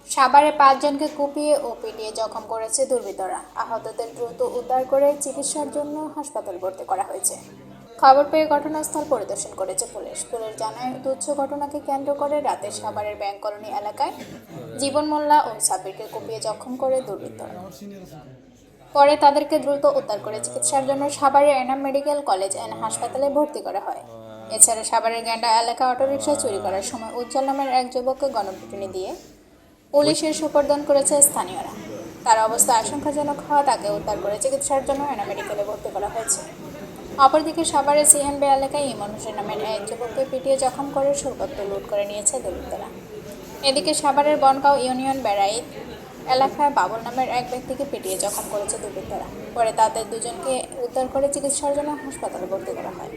সাভারে ৫ জনকে কুপিয়ে ও পিটিয়ে জখম করেছে দুর্বৃত্তরা। আহতদের দ্রুত উদ্ধার করে চিকিৎসার জন্য হাসপাতালে ভর্তি করা হয়েছে। খবর পেয়ে ঘটনাস্থল পরিদর্শন করেছে পুলিশ। পুলিশ জানায়, তুচ্ছ ঘটনাকে কেন্দ্র করে রাতে সাভারের ব্যাংক কলোনি এলাকায় জীবন মোল্লা ও সাব্বিরকে কুপিয়ে জখম করে দুর্বৃত্তরা। পরে তাদেরকে দ্রুত উদ্ধার করে চিকিৎসার জন্য সাভারের এনাম মেডিকেল কলেজ অ্যান্ড হাসপাতালে ভর্তি করা হয়। এছাড়া সাভারের গেন্ডা এলাকা অটোরিকশা চুরি করার সময় উজ্জ্বল নামের এক যুবককে গণপিটুনি দিয়ে পুলিশের সোপর্দন করেছে স্থানীয়রা। তার অবস্থা আশঙ্কাজনক হওয়া তাকে উদ্ধার করে চিকিৎসার জন্য এনাম মেডিকেলে ভর্তি করা হয়েছে। অপরদিকে সাভারের সিএনবি এলাকায় ইমন হোসেন নামের এক যুবককে পিটিয়ে জখম করে সৈকত লুট করে নিয়েছে দুর্বৃত্তরা। এদিকে সাভারের বনগাঁও ইউনিয়ন বেড়াইত এলাকায় বাবুল নামের এক ব্যক্তিকে পিটিয়ে জখম করেছে দুর্বৃত্তরা। পরে তাদের দুজনকে উদ্ধার করে চিকিৎসার জন্য হাসপাতালে ভর্তি করা হয়।